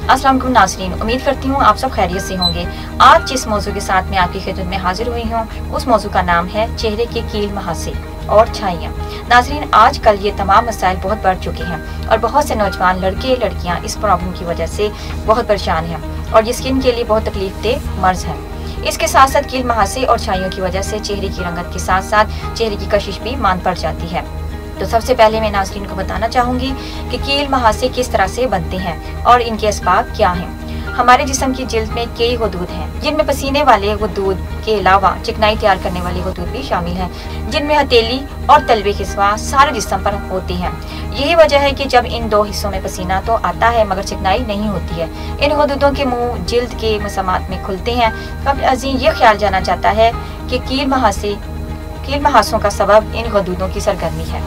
अस्सलाम वालेकुम नाज़रीन, उम्मीद करती हूँ आप सब खैरियत से होंगे। आज जिस मौजू के साथ मैं आपकी खिदमत में हाजिर हुई हूँ उस मौजू का नाम है चेहरे के कील महासे और छाइयाँ। नाज़रीन, आजकल ये तमाम मसाइल बहुत बढ़ चुके हैं और बहुत से नौजवान लड़के लड़कियाँ इस प्रॉब्लम की वजह से बहुत परेशान हैं और ये स्किन के लिए बहुत तकलीफदेह मर्ज है। इसके साथ साथ कील महासे और छाइयों की वजह से चेहरे की रंगत के साथ साथ चेहरे की कशिश भी मांद पड़ जाती है। तो सबसे पहले मैं नाज़रीन को बताना चाहूँगी कि कील महासे किस तरह से बनते हैं और इनके असबाब क्या हैं। हमारे जिस्म की जिल्द में कई गदूद हैं, जिनमें पसीने वाले गदूद के अलावा चिकनाई तैयार करने वाले गदूद भी शामिल हैं, जिनमें हथेली और तलवे के सिवा सारे जिस्म पर होते हैं। यही वजह है कि जब इन दो हिस्सों में पसीना तो आता है मगर चिकनाई नहीं होती है। इन गदूदों के मुंह जिल्द के मसामात में खुलते हैं। कब्ल अज़ीं ये ख्याल जाना चाहता है कि कील महासों का सबब इन गदूदों की सरगर्मी है,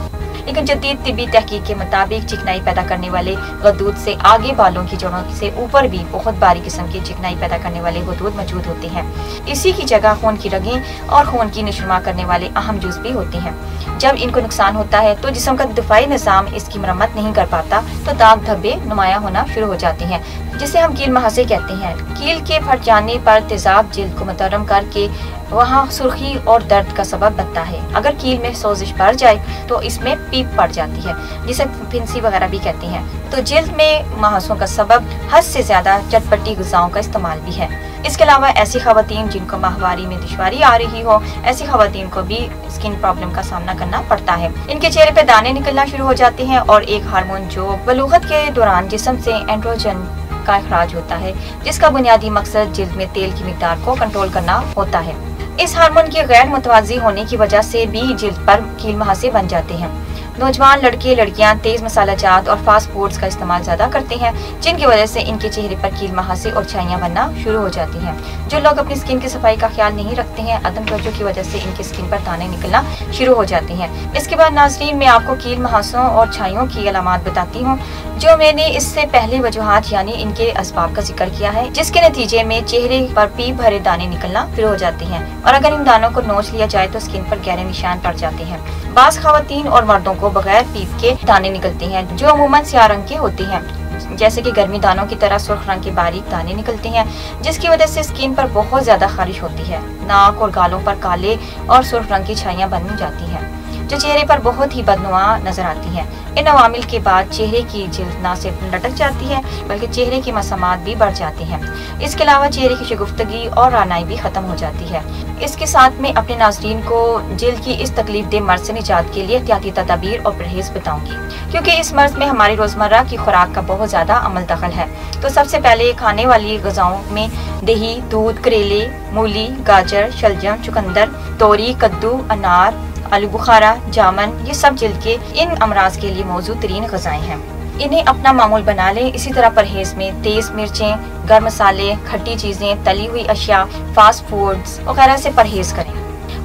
लेकिन जदीद तिब्बी तहकीक के मुताबिक चिकनाई पैदा करने वाले गदूद से आगे बालों की जड़ों से ऊपर भी बहुत बारीक किस्म की चिकनाई पैदा करने वाले गदूद मौजूद होते हैं। इसी की जगह खून की रगें और खून की नशुमा करने वाले अहम जुज़ भी होते हैं। जब इनको नुकसान होता है तो जिस्म का दिफाई निज़ाम इसकी मरम्मत नहीं कर पाता तो दाग धब्बे नुमाया होना शुरू हो जाते हैं, जिसे हम कील महासे कहते हैं। कील के फट जाने पर तेजाब जिल्द को मुतर्रम करके वहाँ सुर्खी और दर्द का सबब बनता है। अगर कील में सोजिश बढ़ जाए तो इसमें पीप पड़ जाती है, जिसे फिंसी वगैरह भी कहते हैं। तो जिल्द में महासों का सबब हद से ज्यादा चटपटी गुज़ाओं का इस्तेमाल भी है। इसके अलावा ऐसी खवातीन जिनको माहवारी में दुश्वारी आ रही हो, ऐसी खवातीन को भी स्किन प्रॉब्लम का सामना करना पड़ता है। इनके चेहरे पे दाने निकलना शुरू हो जाते हैं और एक हार्मोन जो बलूगत के दौरान जिस्म से एंड्रोजन का इखराज होता है, जिसका बुनियादी मकसद जिल्द में तेल की मिकदार को कंट्रोल करना होता है। इस हार्मोन के गैर मुतवाज़ी होने की वजह से भी जिल्द पर कील महासे बन जाते हैं। नौजवान लड़के लड़कियां तेज मसाला जात और फास्ट फूड्स का इस्तेमाल ज्यादा करते हैं, जिनकी वजह से इनके चेहरे पर कील महासे और छाइयां बनना शुरू हो जाती हैं। जो लोग अपनी स्किन की सफाई का ख्याल नहीं रखते हैं, अदम तवज्जो की वजह से इनकी स्किन पर दाने निकलना शुरू हो जाते हैं। इसके बाद नाज़रीन, मैं आपको कील महासों और छाइयों की अलामात बताती हूँ, जो मैंने इससे पहले वजूहात यानी इनके असबाब का जिक्र किया है, जिसके नतीजे में चेहरे पर पीप भरे दाने निकलना शुरू हो जाते हैं और अगर इन दानों को नोच लिया जाए तो स्किन पर गहरे निशान पड़ जाते हैं। बाज़ खवातीन और मर्दों को बगैर पीप के दाने निकलते हैं, जो अमूमन स्याह रंग के होते हैं, जैसे कि गर्मी दानों की तरह सुर्ख रंग के बारीक दाने निकलते हैं, जिसकी वजह से स्किन पर बहुत ज्यादा खारिश होती है। नाक और गालों पर काले और सुर्ख रंग की छाइयां बन जाती हैं, जो चेहरे पर बहुत ही बदनुमा नजर आती हैं। इन अवामिल के बाद चेहरे की जिल्द न सिर्फ लटक जाती है बल्कि चेहरे की मसामात भी बढ़ जाते हैं। इसके अलावा चेहरे की शगुफ्तगी और रानाई भी खत्म हो जाती है। इसके साथ में अपने नाज़रीन को जिल्द की इस तकलीफदेह मर्ज से निजात के लिए एहतियाती तदाबीर और परहेज बताऊंगी, क्योंकि इस मर्ज में हमारी रोजमर्रा की खुराक का बहुत ज्यादा अमल दखल है। तो सबसे पहले खाने वाली ग़िज़ाओं में दही, दूध, करेले, मूली, गाजर, शलजम, चुकंदर, तोरी, कद्दू, अनार, आलू बुखारा, जामन, ये सब जिल्द के इन अमराज के लिए मौजूद तरीन ग़िज़ाएं हैं। इन्हें अपना मामूल बना लें। इसी तरह परहेज में तेज मिर्चें, गर्म मसाले, खट्टी चीजें, तली हुई अशिया, फास्ट फूड्स वगैरह से परहेज करें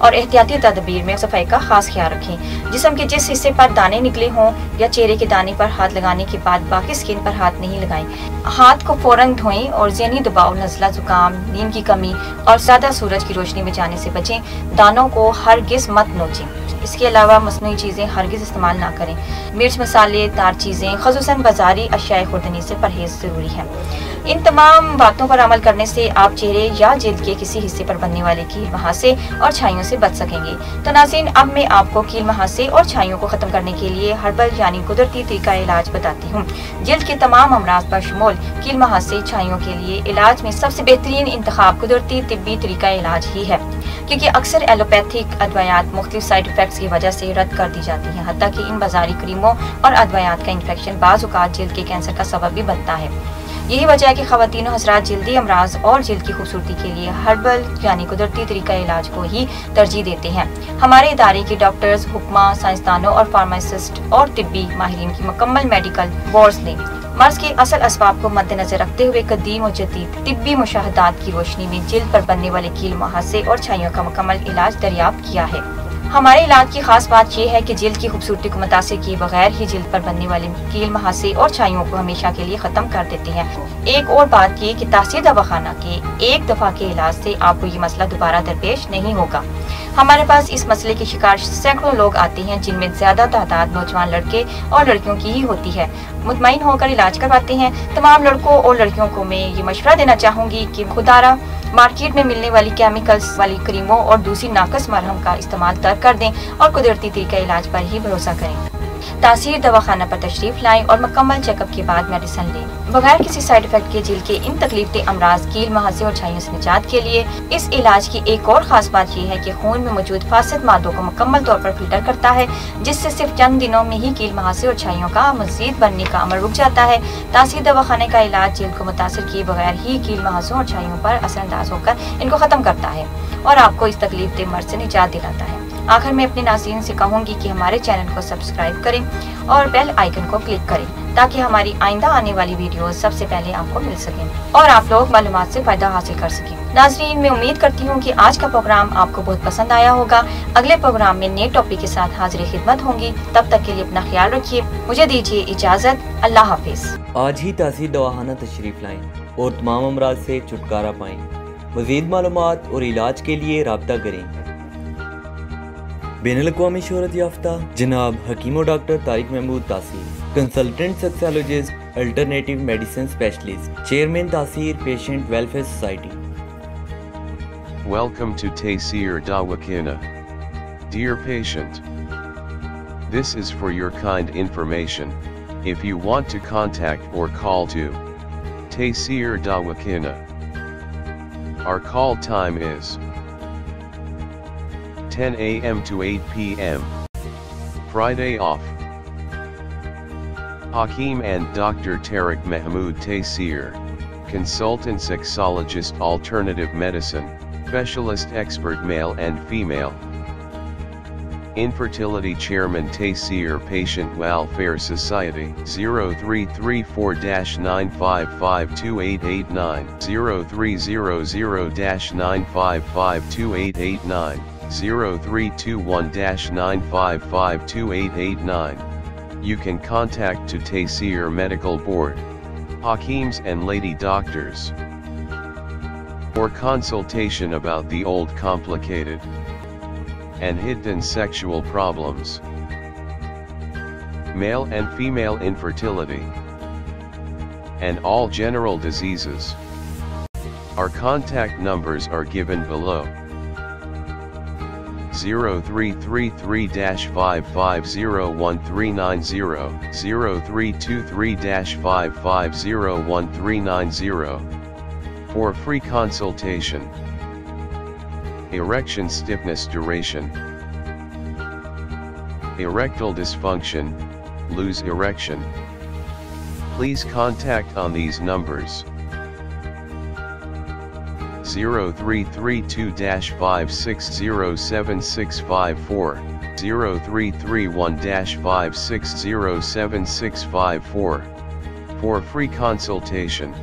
और एहतियाती तदबीर में सफाई का खास ख्याल रखें। जिस्म के जिस हिस्से पर दाने निकले हों या चेहरे के दाने पर हाथ लगाने के बाद बाकी स्किन पर हाथ नहीं लगाएं। हाथ को फौरन धोएं और ज़हनी दबाव, नज़ला, जुकाम, नींद की कमी और ज़्यादा सूरज की रोशनी में जाने से बचें। दानों को हरगिज़ मत नोचें। इसके अलावा मसनूई चीज़ें हरगिज़ इस्तेमाल ना करें। मिर्च, मसाले, तार चीज़ें, ख़ुसूसन बाज़ारी अशियाए खुर्दनी से परहेज ज़रूरी है। इन तमाम बातों पर अमल करने से आप चेहरे या जिल्द के किसी हिस्से पर बनने वाले कील महासे और छाइयों से बच सकेंगे। तो नाज़रीन, अब मैं आपको कील महासे और छाइयों को ख़त्म करने के लिए हर्बल यानी कुदरती तरीका इलाज बताती हूँ। जिल्द के तमाम अमराज पर शुमाल कील महासे छाइयों के लिए इलाज में सबसे बेहतरीन इंतखाब कुदरती तिब्बी तरीका इलाज ही है, क्योंकि अक्सर एलोपैथिक अदवायात मुख्तलिफ साइड इफेक्ट्स की वजह से रद्द कर दी जाती हैं। हत्ता कि इन बाजारी क्रीमों और अदवायात का इन्फेक्शन बाज़ औक़ात जिल्द के कैंसर का सबब भी बनता है। यही वजह है कि ख़वातीन और हज़रात जिल्दी अमराज और जिल्द की खूबसूरती के लिए हर्बल यानी कुदरती तरीका इलाज को ही तरजीह देते हैं। हमारे इदारे के डॉक्टर्स, हुक्मा, साइंसदानों और फार्मासिस्ट और तिब्बी माहिरीन की मुकम्मल मेडिकल बोर्ड्स ने मर्ज के असल असबाब को मद्देनजर रखते हुए कदीम और जदीद तिब्बी मुशाहदात की रोशनी में जिल्द पर बनने वाले कील महासे और छाइयों का मुकम्मल इलाज दरियाफ्त किया है। हमारे इलाज की खास बात यह है कि जिल्द की खूबसूरती को मुतासिर किए बगैर ही जिल्द पर बनने वाले कील, महासे और छाइयों को हमेशा के लिए खत्म कर देते हैं। एक और बात ये कि तासीर दवाखाना के एक दफा के इलाज से आपको ये मसला दोबारा दरपेश नहीं होगा। हमारे पास इस मसले के शिकार सैकड़ों लोग आते हैं, जिनमें ज्यादा तादाद नौजवान लड़के और लड़कियों की ही होती है। मुतमईन होकर इलाज करवाते हैं। तमाम लड़कों और लड़कियों को मैं ये मशवरा देना चाहूंगी कि खुदारा मार्केट में मिलने वाली केमिकल्स वाली क्रीमों और दूसरी नाकस मरहम का इस्तेमाल तर्क कर दें और कुदरती तरीका इलाज पर ही भरोसा करें। तासीर दवाखाना पर तशरीफ लाएं और मुकम्मल चेकअप के बाद मेडिसिन लें। बगैर किसी साइड इफेक्ट के जिल्द के इन तकलीफ अमराज, कील, महासे और छाइयों से निजात के लिए इस इलाज की एक और खास बात यह है कि खून में मौजूद फासिद मादों को मुकम्मल तौर पर फिल्टर करता है, जिससे सिर्फ चंद दिनों में ही कील, महासे और छाइयों का मजीद बनने का अमल रुक जाता है। तासीर दवाखाने का इलाज जिल्द को मुतासिर किए बगैर ही कील, महासों और छाइयों पर असरअंदाज होकर इनको खत्म करता है और आपको इस तकलीफ मर्ज से निजात दिलाता है। आखिर में अपने नाज़रीन से कहूंगी कि हमारे चैनल को सब्सक्राइब करें और बेल आइकन को क्लिक करें ताकि हमारी आइंदा आने वाली वीडियोस सबसे पहले आपको मिल सकें और आप लोग मालूमात से फायदा हासिल कर सकें। नाज़रीन, मैं उम्मीद करती हूँ कि आज का प्रोग्राम आपको बहुत पसंद आया होगा। अगले प्रोग्राम में नए टॉपिक के साथ हाजिर खिदमत होंगी। तब तक के लिए अपना ख्याल रखिए। मुझे दीजिए इजाजत। अल्लाह हाफिज। आज ही तासीर दवाखाना तशरीफ लाएं और तमाम अमराज से छुटकारा पाएं। मज़ीद मालूमात और इलाज के लिए राब्ता करें। बैनुल-अक़वामी शोहरत याफ्ता जनाब हकीम doctor Tariq Mahmood Taseer, consultant sexologist, alternative medicine specialist, chairman Taseer patient welfare society. Welcome to Taysir Dawakana. Dear patient, this is for your kind information. If you want to contact or call to Taysir Dawakana, our call time is 10 a.m. to 8 p.m. Friday off. Hakeem and Dr. Tariq Mahmood Taysir, consultant sexologist, alternative medicine, specialist expert male and female. Infertility chairman Taysir Patient Welfare Society 0334-9552889 0300-9552889 0321-9552889. You can contact to Taysir Medical Board, Hakeems and Lady Doctors for consultation about the old complicated and hidden sexual problems, male and female infertility, and all general diseases. Our contact numbers are given below. 0333-5501390, 0323-5501390, for free consultation. Erection stiffness duration, erectile dysfunction, lose erection. Please contact on these numbers. 0332-5607654, 0331-5607654, for free consultation.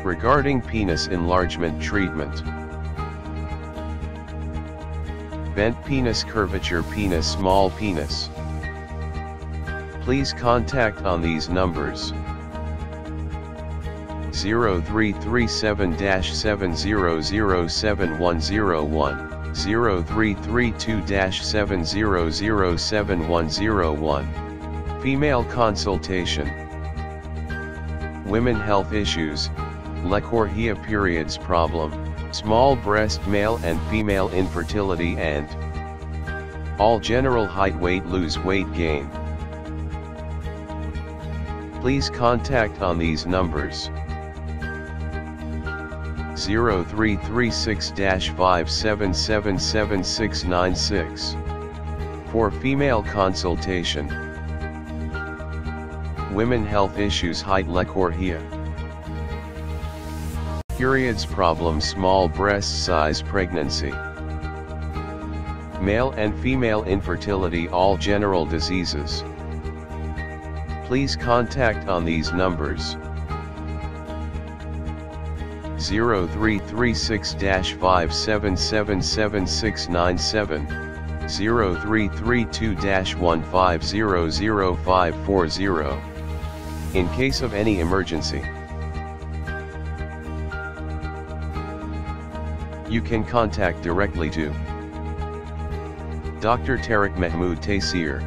Regarding penis enlargement treatment, bent penis, curvature penis, small penis. Please contact on these numbers. 0337-7007101, 0332-7007101. Female consultation. Women health issues, Lecorhea periods problem, small breast, male and female infertility, and all general height, weight, lose weight, gain. Please contact on these numbers. 0336-5777696 for female consultation. Women health issues, height, Lecorhea periods problem, small breast size, pregnancy, male and female infertility, all general diseases. Please contact on these numbers. 0336-5777697, 0332-15000540, in case of any emergency. You can contact directly to Dr. Tariq Mahmood Taseer,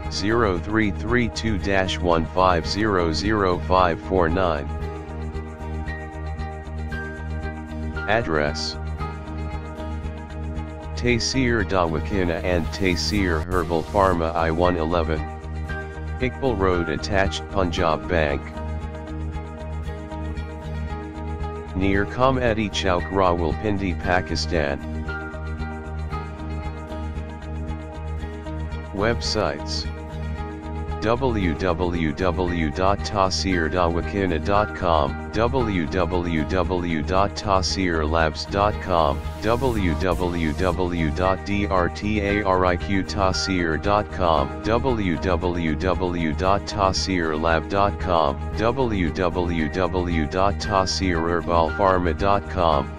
0332-15000549. Address: Taseer Dawakana and Taseer Herbal Pharma, I-111, Iqbal Road, attached Punjab Bank, near Comedy Chowk, Rawalpindi, Pakistan. Websites: www.taseerdawakana.com, www.taseerlabs.com, www.drtariqtaseer.com, www.taseerlab.com, www.taseerherbalpharma.com.